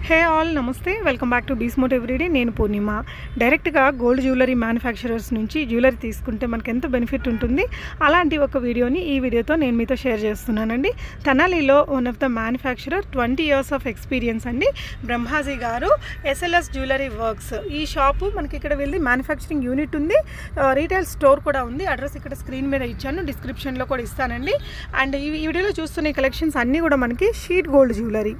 Hey all నమస్తే, welcome back to బీస్మోట్ everyday. నేను పూర్ణిమ. డైరెక్ట్గా గోల్డ్ జ్యువెలరీ మ్యానుఫ్యాక్చరర్స్ నుంచి జ్యువెలరీ తీసుకుంటే మనకు ఎంత బెనిఫిట్ ఉంటుంది, అలాంటి ఒక వీడియోని ఈ వీడియోతో నేను మీతో షేర్ చేస్తున్నానండి. తెనాలిలో one of the manufacturer 20 years of experience అండి, బ్రహ్మాజీ గారు, ఎస్ఎల్ఎస్ జ్యువెలరీ వర్క్స్. ఈ షాపు మనకి ఇక్కడ వెళ్ళి మ్యానుఫ్యాక్చరింగ్ యూనిట్ ఉంది, రీటైల్ స్టోర్ కూడా ఉంది. అడ్రస్ ఇక్కడ స్క్రీన్ మీద ఇచ్చాను, డిస్క్రిప్షన్లో కూడా ఇస్తానండి. అండ్ ఈ వీడియోలో చూస్తున్న కలెక్షన్స్ అన్నీ కూడా మనకి షీట్ గోల్డ్ జ్యువెలరీ,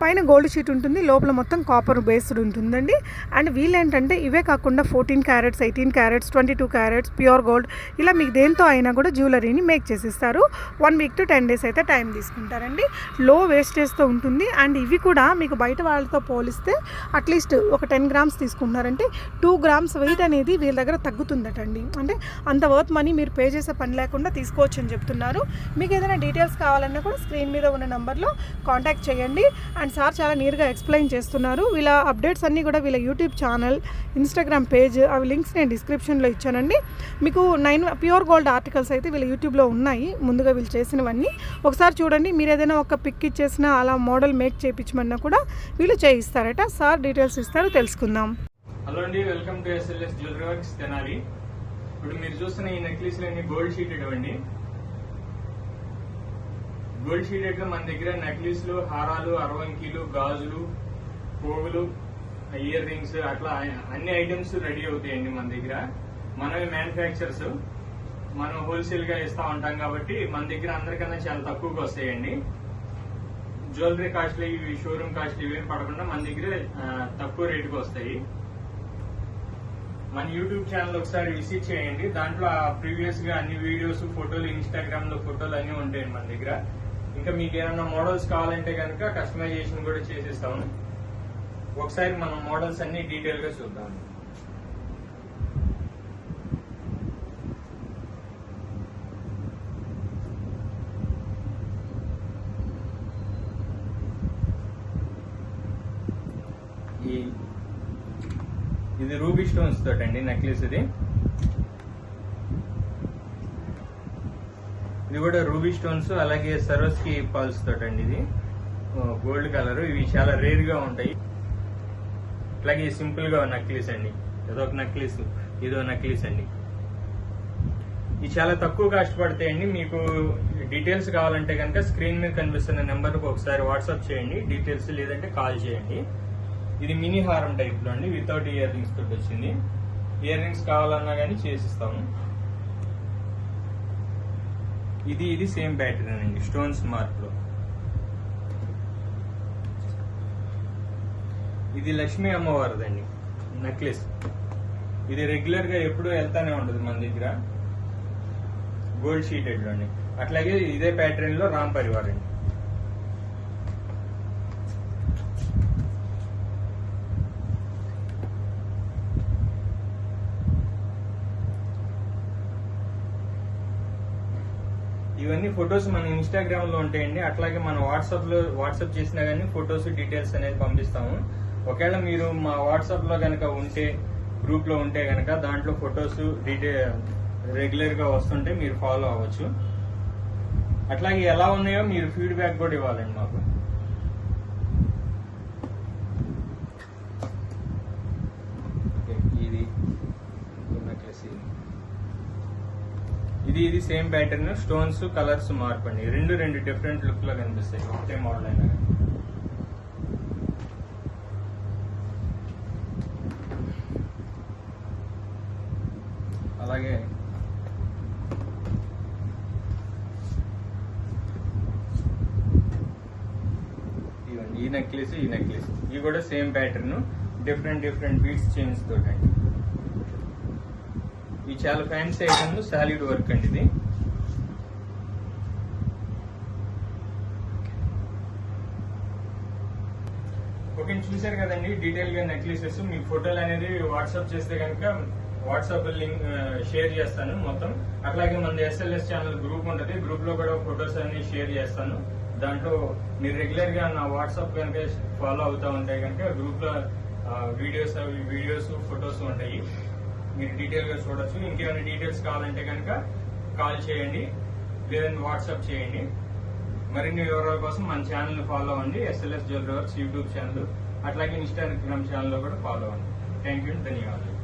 పైన గోల్డ్ షీట్ ఉంటుంది, లోపల మొత్తం కాపర్ బేస్డ్ ఉంటుందండి. అండ్ వీళ్ళేంటంటే ఇవే కాకుండా 14 carats, 18 carats, 22 carats, pure gold, ఇలా మీకు దేంతో అయినా కూడా జ్యువెలరీని మేక్ చేసిస్తారు. 1 week to 10 days అయితే టైం తీసుకుంటారండి. లో వేస్టేజ్తో ఉంటుంది. అండ్ ఇవి కూడా మీకు బయట వాళ్ళతో పోలిస్తే అట్లీస్ట్ ఒక 10 grams తీసుకుంటున్నారంటే 2 grams వెయిట్ అనేది వీళ్ళ దగ్గర తగ్గుతుందటండి. అంటే అంత వర్త్ మనీ మీరు పే చేసే పని లేకుండా తీసుకోవచ్చు అని చెప్తున్నారు. మీకు ఏదైనా డీటెయిల్స్ కావాలన్నా కూడా స్క్రీన్ మీద ఉన్న నెంబర్లో కాంటాక్ట్ చేయండి. అండ్ సార్ చాలా నీట్గా ఎక్స్ప్లెయిన్ చేస్తున్నారు. వీళ్ళ అప్డేట్స్ అన్నీ కూడా వీళ్ళ యూట్యూబ్ ఛానల్, ఇన్స్టాగ్రామ్ పేజ్, అవి లింక్స్ నేను డిస్క్రిప్షన్లో ఇచ్చానండి. మీకు 9 ప్యూర్ గోల్డ్ ఆర్టికల్స్ అయితే వీళ్ళ యూట్యూబ్లో ఉన్నాయి, ముందుగా వీళ్ళు చేసినవన్నీ ఒకసారి చూడండి. మీరు ఏదైనా ఒక పిక్ ఇచ్చేసినా అలా మోడల్ మేక్ చేయించమన్నా కూడా వీళ్ళు చేయిస్తారట. సార్ డీటెయిల్స్ ఇస్తారు, తెలుసుకుందాం. హలో అండి, welcome to SLS jewellery works Tenali. ఇప్పుడు మీరు చూస్తున్న ఈ నెక్లెస్లన్నీ గోల్డ్ షీటెడ్ అండి. గోల్డ్ షీటెడ్ మన దగ్గర నెక్లెస్లు, హారాలు, అరవంకీలు, గాజులు, పోగులు, ఇయర్ రింగ్స్, అట్లా అన్ని ఐటమ్స్ రెడీ అవుతాయండి మన దగ్గర. మనమే మ్యానుఫ్యాక్చర్స్, మనం హోల్సేల్ గా ఇస్తా ఉంటాం కాబట్టి మన దగ్గర అందరికన్నా చాలా తక్కువగా వస్తాయండి. జ్యువెలరీ కాస్ట్లు, ఇవి షోరూమ్ కాస్ట్లు ఇవేం పడకుండా మన దగ్గర తక్కువ రేటుకి వస్తాయి. మన యూట్యూబ్ ఛానల్ ఒకసారి విజిట్ చేయండి. దాంట్లో ప్రీవియస్ గా అన్ని వీడియోస్, ఫోటోలు, ఇన్స్టాగ్రామ్ లో ఫోటోలు అన్ని ఉంటాయండి మన దగ్గర. ఇంకా మీకు ఏమైనా మోడల్స్ కావాలంటే కనుక కస్టమైజేషన్ కూడా చేసిస్తాము. ఒకసారి మనం మోడల్స్ అన్ని డీటెయిల్ గా చూద్దాం. ఇది రూబీ స్టోన్స్ తోటండి నెక్లెస్. ఇది కూడా రూబీ స్టోన్స్, అలాగే సరోస్కి పల్స్ తోటండి. ఇది గోల్డ్ కలర్. ఇవి చాలా రేర్ గా ఉంటాయి. అలాగే సింపుల్ గా నెక్లెస్ అండి, ఇదొక నెక్లెస్, ఇదో నెక్లెస్ అండి. ఇవి చాలా తక్కువ కాస్ట్ పడతాయండి. మీకు డీటెయిల్స్ కావాలంటే కనుక స్క్రీన్ మీద కనిపిస్తున్న నెంబర్కి ఒకసారి వాట్సాప్ చేయండి డీటెయిల్స్, లేదంటే కాల్ చేయండి. ఇది మినీ హారం టైప్ లో అండి, వితౌట్ ఇయర్ రింగ్స్ తోటి వచ్చింది. ఇయర్ రింగ్స్ కావాలన్నా కానీ చేసిస్తాము. ఇది సేమ్ ప్యాటర్న్ అండి, స్టోన్స్ మార్క్ లో. ఇది లక్ష్మీ అమ్మవారిదండి నెక్లెస్. ఇది రెగ్యులర్ గా ఎప్పుడు వెళ్తానే ఉంటుంది మన దగ్గర, గోల్డ్ షీటెడ్ లో అండి. అట్లాగే ఇదే ప్యాటర్న్ లో రామ్ పరివార్ అండి. ఇవన్నీ ఫొటోస్ మన ఇన్స్టాగ్రామ్ లో ఉంటాయండి. అట్లాగే మన వాట్సాప్ చేసినా కానీ ఫొటోస్, డీటెయిల్స్ అనేది పంపిస్తాము. ఒకవేళ మీరు మా వాట్సాప్ లో కనుక ఉంటే, గ్రూప్ లో ఉంటే కనుక దాంట్లో ఫొటోస్ రెగ్యులర్ గా వస్తుంటే మీరు ఫాలో అవ్వచ్చు. అట్లాగే ఎలా ఉన్నాయో మీరు ఫీడ్బ్యాక్ కూడా ఇవ్వాలండి మాకు. ఇది సేమ్ ప్యాటర్న్, స్టోన్స్, కలర్స్ మార్పు అండి. రెండు డిఫరెంట్ లుక్ లో కనిపిస్తాయి ఒకటే మోడల్ అయినా. అలాగే ఇవ్వండి, ఈ నెక్లెస్ ఇవి కూడా same pattern, different beads chains తోటండి. ఇది చాలా ఫ్యాన్సీ ఐటమ్, సాలిడ్ వర్క్ అండి. ఇది ఓకే, చూసారు కదండి డీటెయిల్ గా నెక్లెసెస్. మీ ఫోటోలు అనేది వాట్సాప్ చేస్తే కనుక వాట్సాప్ లింక్ షేర్ చేస్తాను మొత్తం. అట్లాగే మన ఎస్ఎల్ఎస్ ఛానల్ గ్రూప్ ఉంటుంది, గ్రూప్ లో కూడా ఫొటోస్ అన్ని షేర్ చేస్తాను. దాంట్లో మీరు రెగ్యులర్ గా నా వాట్సాప్ కనుక ఫాలో అవుతా ఉంటే కనుక గ్రూప్ లో వీడియోస్, ఫొటోస్ ఉంటాయి, మీరు డీటెయిల్ గా చూడొచ్చు. ఇంకేమైనా డీటెయిల్స్ కావాలంటే కనుక కాల్ చేయండి, లేదంటే వాట్సాప్ చేయండి. మరిన్ని వివరాల కోసం మన ఛానల్ ఫాలో అవ్వండి, SLS jewellery works YouTube channel. అట్లాగే ఇన్స్టాగ్రామ్ ఛానల్లో కూడా ఫాలో అవ్వండి. థ్యాంక్ యూ, ధన్యవాదాలు.